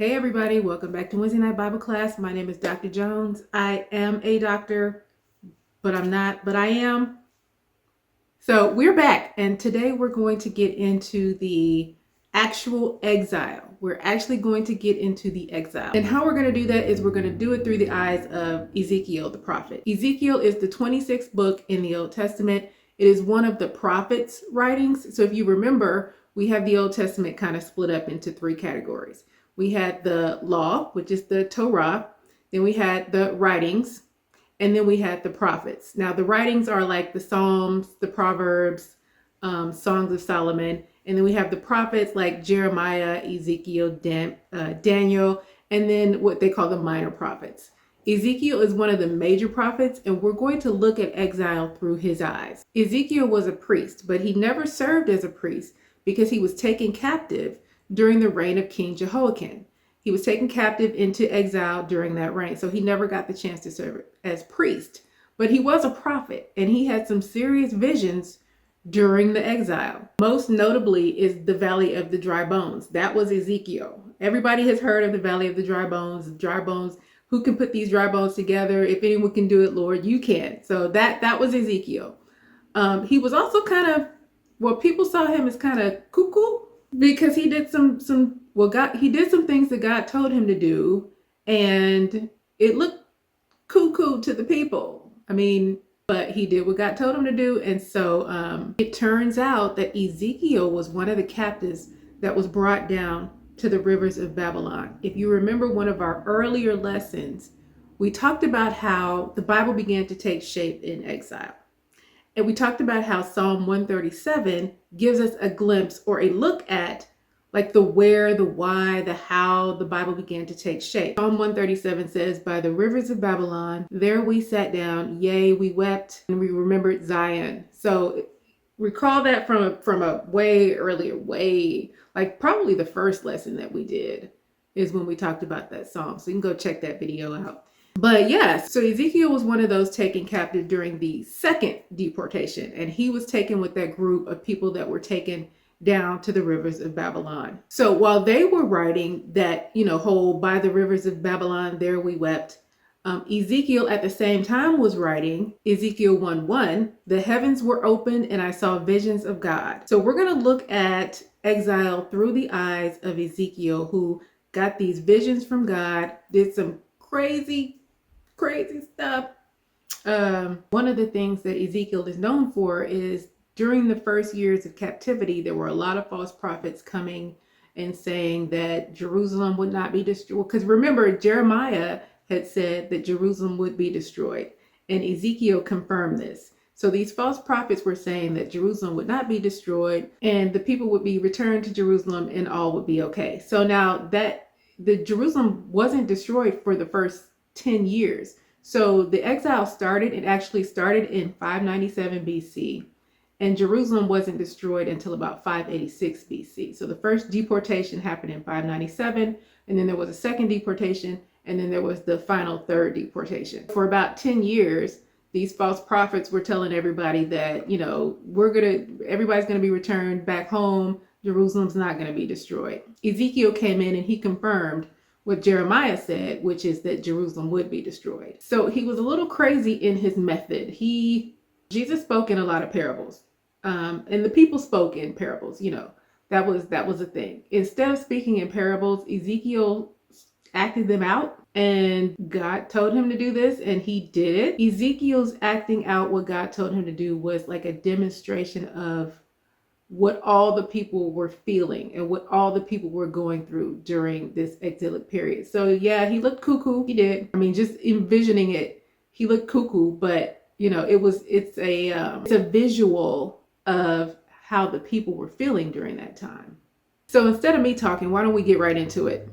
Hey everybody, welcome back to Wednesday Night Bible Class. My name is Dr. Jones. I am a doctor, but I'm not, but I am. So we're back, and today we're going to get into the actual exile. We're actually going to get into the exile. And how we're going to do that is we're going to do it through the eyes of Ezekiel, the prophet. Ezekiel is the 26th book in the Old Testament. It is one of the prophets' writings. So if you remember, we have the Old Testament kind of split up into three categories. We had the law, which is the Torah. Then we had the writings, and then we had the prophets. Now, the writings are like the Psalms, the Proverbs, Songs of Solomon. And then we have the prophets like Jeremiah, Ezekiel, Daniel, and then what they call the minor prophets. Ezekiel is one of the major prophets, and we're going to look at exile through his eyes. Ezekiel was a priest, but he never served as a priest because he was taken captive during the reign of King Jehoiakim. He was taken captive into exile during that reign, so he never got the chance to serve as priest. But he was a prophet, and he had some serious visions during the exile. Most notably is the Valley of the Dry Bones. That was Ezekiel. Everybody has heard of the Valley of the Dry Bones. Dry bones. Who can put these dry bones together? If anyone can do it, Lord, you can. So that was Ezekiel. He was also kind of, well, people saw him as kind of cuckoo because he did he did some things that God told him to do, and it looked cuckoo to the people. But he did what God told him to do. And so it turns out that Ezekiel was one of the captives that was brought down to the rivers of Babylon. If you remember one of our earlier lessons, we talked about how the Bible began to take shape in exile. And we talked about how Psalm 137 gives us a glimpse or a look at like the where, the why, the how the Bible began to take shape. Psalm 137 says, "By the rivers of Babylon, there we sat down, yea, we wept, and we remembered Zion." So recall that from a way earlier, like probably the first lesson that we did is when we talked about that psalm. So you can go check that video out. But yes, so Ezekiel was one of those taken captive during the second deportation, and he was taken with that group of people that were taken down to the rivers of Babylon. So while they were writing that, whole "by the rivers of Babylon, there we wept," Ezekiel at the same time was writing Ezekiel 1:1, "The heavens were opened and I saw visions of God." So we're going to look at exile through the eyes of Ezekiel, who got these visions from God, did some crazy stuff. One of the things that Ezekiel is known for is during the first years of captivity, there were a lot of false prophets coming and saying that Jerusalem would not be destroyed. Because remember, Jeremiah had said that Jerusalem would be destroyed, and Ezekiel confirmed this. So these false prophets were saying that Jerusalem would not be destroyed and the people would be returned to Jerusalem and all would be okay. So now that the Jerusalem wasn't destroyed for the first 10 years. So the exile it actually started in 597 BC, and Jerusalem wasn't destroyed until about 586 BC. So the first deportation happened in 597, and then there was a second deportation, and then there was the final third deportation. For about 10 years, these false prophets were telling everybody that, everybody's going to be returned back home. Jerusalem's not going to be destroyed. Ezekiel came in and he confirmed what Jeremiah said, which is that Jerusalem would be destroyed. So he was a little crazy in his method. Jesus spoke in a lot of parables, and the people spoke in parables. That was a thing. Instead of speaking in parables, Ezekiel acted them out, and God told him to do this, and he did it. Ezekiel's acting out what God told him to do was like a demonstration of what all the people were feeling and what all the people were going through during this exilic period. So yeah, he looked cuckoo. He did. Just envisioning it, he looked cuckoo, but it's a visual of how the people were feeling during that time. So instead of me talking, why don't we get right into it?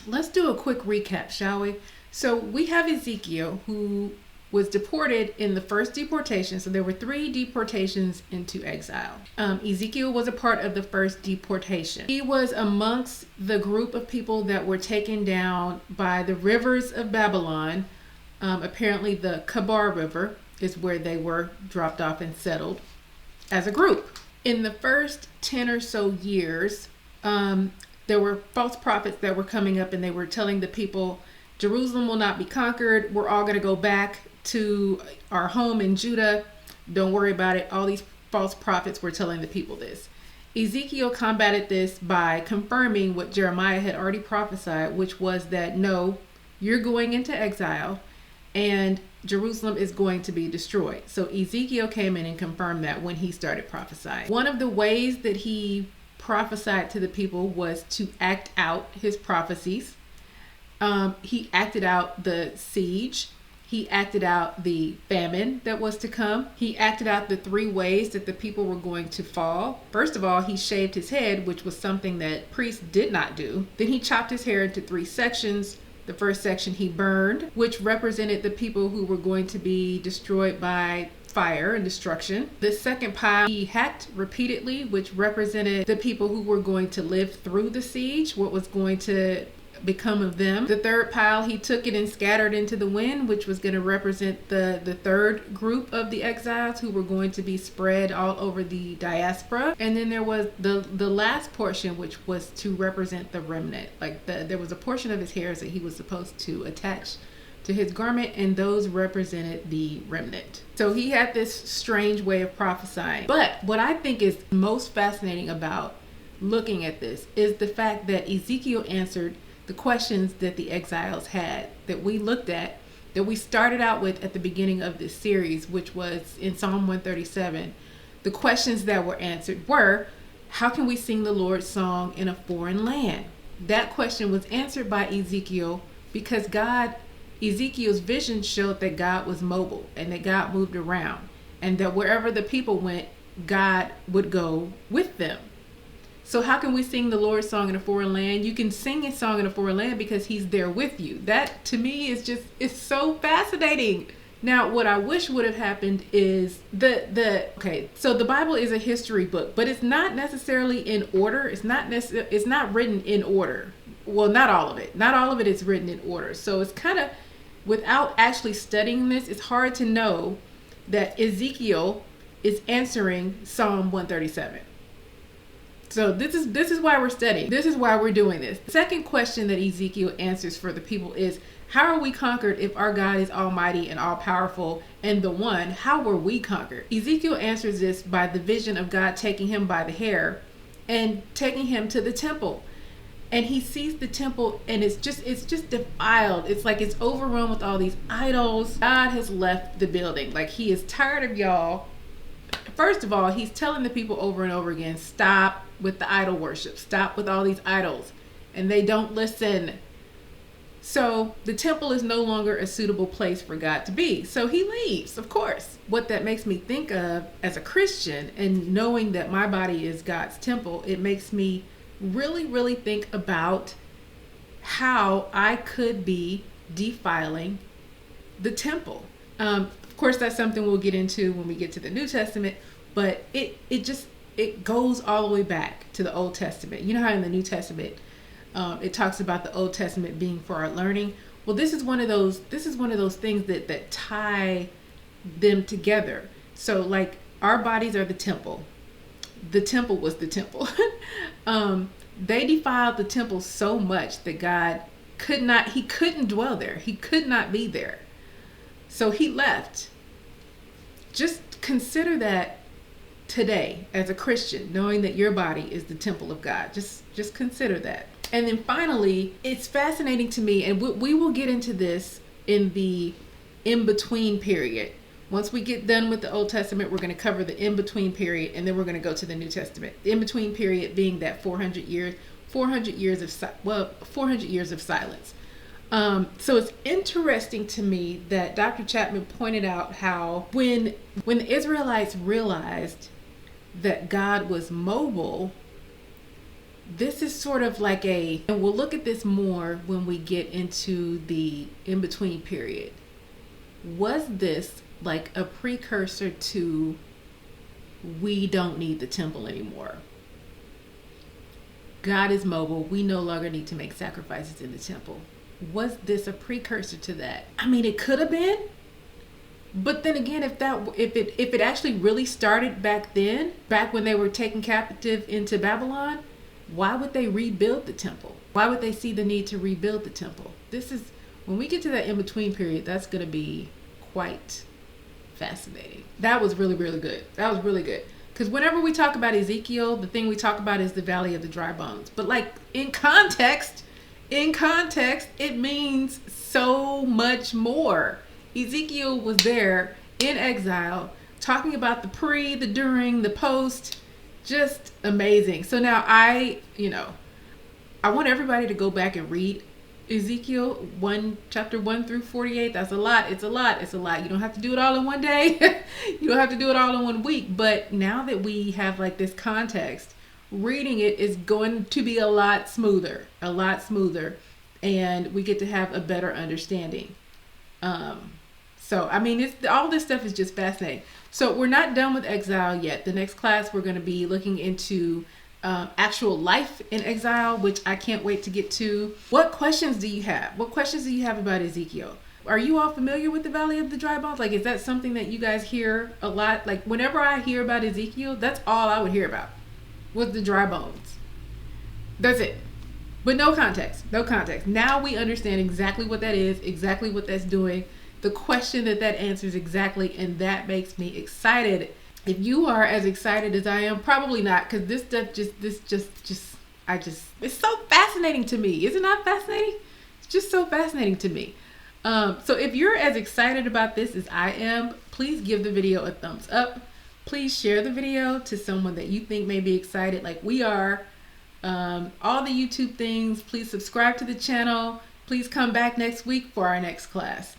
Let's do a quick recap, shall we? So we have Ezekiel, who was deported in the first deportation. So there were 3 deportations into exile. Ezekiel was a part of the first deportation. He was amongst the group of people that were taken down by the rivers of Babylon. Apparently the Kabar River is where they were dropped off and settled as a group. In the first 10 or so years, there were false prophets that were coming up, and they were telling the people, Jerusalem will not be conquered. We're all going to go back to our home in Judah. Don't worry about it. All these false prophets were telling the people this. Ezekiel combated this by confirming what Jeremiah had already prophesied, which was that no, you're going into exile and Jerusalem is going to be destroyed. So Ezekiel came in and confirmed that when he started prophesying. One of the ways that he prophesied to the people was to act out his prophecies. He acted out the siege. He acted out the famine that was to come. He acted out the 3 ways that the people were going to fall. First of all, he shaved his head, which was something that priests did not do. Then he chopped his hair into 3 sections. The first section he burned, which represented the people who were going to be destroyed by fire and destruction. The second pile he hacked repeatedly, which represented the people who were going to live through the siege, what was going to become of them. The third pile, he took it and scattered into the wind, which was going to represent the third group of the exiles who were going to be spread all over the diaspora. And then there was the last portion, which was to represent the remnant. Like there was a portion of his hairs that he was supposed to attach to his garment, and those represented the remnant. So he had this strange way of prophesying. But what I think is most fascinating about looking at this is the fact that Ezekiel answered the questions that the exiles had, that we looked at, that we started out with at the beginning of this series, which was in Psalm 137. The questions that were answered were, how can we sing the Lord's song in a foreign land? That question was answered by Ezekiel because Ezekiel's vision showed that God was mobile and that God moved around, and that wherever the people went, God would go with them. So how can we sing the Lord's song in a foreign land? You can sing a song in a foreign land because he's there with you. That to me is it's so fascinating. Now, what I wish would have happened is so the Bible is a history book, but it's not necessarily in order. It's not written in order. Well, not all of it. Not all of it is written in order. So it's kind of, without actually studying this, it's hard to know that Ezekiel is answering Psalm 137. So this is why we're studying. This is why we're doing this. The second question that Ezekiel answers for the people is, how are we conquered if our God is almighty and all powerful and the one? How were we conquered? Ezekiel answers this by the vision of God taking him by the hair and taking him to the temple. And he sees the temple and it's just defiled. It's like it's overrun with all these idols. God has left the building. Like he is tired of y'all. First of all, he's telling the people over and over again, stop with the idol worship. Stop with all these idols. And they don't listen. So the temple is no longer a suitable place for God to be. So he leaves, of course. What that makes me think of as a Christian, and knowing that my body is God's temple, it makes me really, really think about how I could be defiling the temple. Of course, that's something we'll get into when we get to the New Testament, but it goes all the way back to the Old Testament. You know how in the New Testament it talks about the Old Testament being for our learning. Well, this is one of those things that tie them together. So like our bodies are the temple. The temple was the temple. They defiled the temple so much that God couldn't dwell there. He could not be there. So he left. Just consider that today as a Christian, knowing that your body is the temple of God. Just consider that. And then finally, it's fascinating to me, and we will get into this in the in-between period. Once we get done with the Old Testament, we're going to cover the in-between period, and then we're going to go to the New Testament. The in-between period being that 400 years of silence. So it's interesting to me that Dr. Chapman pointed out how when the Israelites realized that God was mobile, this is sort of like and we'll look at this more when we get into the in-between period. Was this like a precursor to we don't need the temple anymore? God is mobile. We no longer need to make sacrifices in the temple. Was this a precursor to that? I mean, it could have been. But then again, if it actually really started back then, back when they were taken captive into Babylon, why would they rebuild the temple? Why would they see the need to rebuild the temple? This is, when we get to that in-between period, that's going to be quite fascinating. That was really, really good. That was really good. Because whenever we talk about Ezekiel, the thing we talk about is the valley of the dry bones. But like in context, it means so much more. Ezekiel was there in exile, talking about the pre, the during, the post. Just amazing. So now I want everybody to go back and read Ezekiel 1, chapter 1 through 48. That's a lot. It's a lot. It's a lot. You don't have to do it all in one day. You don't have to do it all in 1 week. But now that we have like this context, reading it is going to be a lot smoother. And we get to have a better understanding. So, I mean, all this stuff is just fascinating. So we're not done with exile yet. The next class, we're going to be looking into actual life in exile, which I can't wait to get to. What questions do you have? What questions do you have about Ezekiel? Are you all familiar with the Valley of the Dry Bones? Like, is that something that you guys hear a lot? Like, whenever I hear about Ezekiel, that's all I would hear about was the dry bones. That's it. But no context. No context. Now we understand exactly what that is, exactly what that's doing, the question that answers exactly, and that makes me excited. If you are as excited as I am, probably not, because this stuff it's so fascinating to me. Is it not fascinating? It's just so fascinating to me. So if you're as excited about this as I am, please give the video a thumbs up. Please share the video to someone that you think may be excited like we are. All the YouTube things. Please subscribe to the channel. Please come back next week for our next class.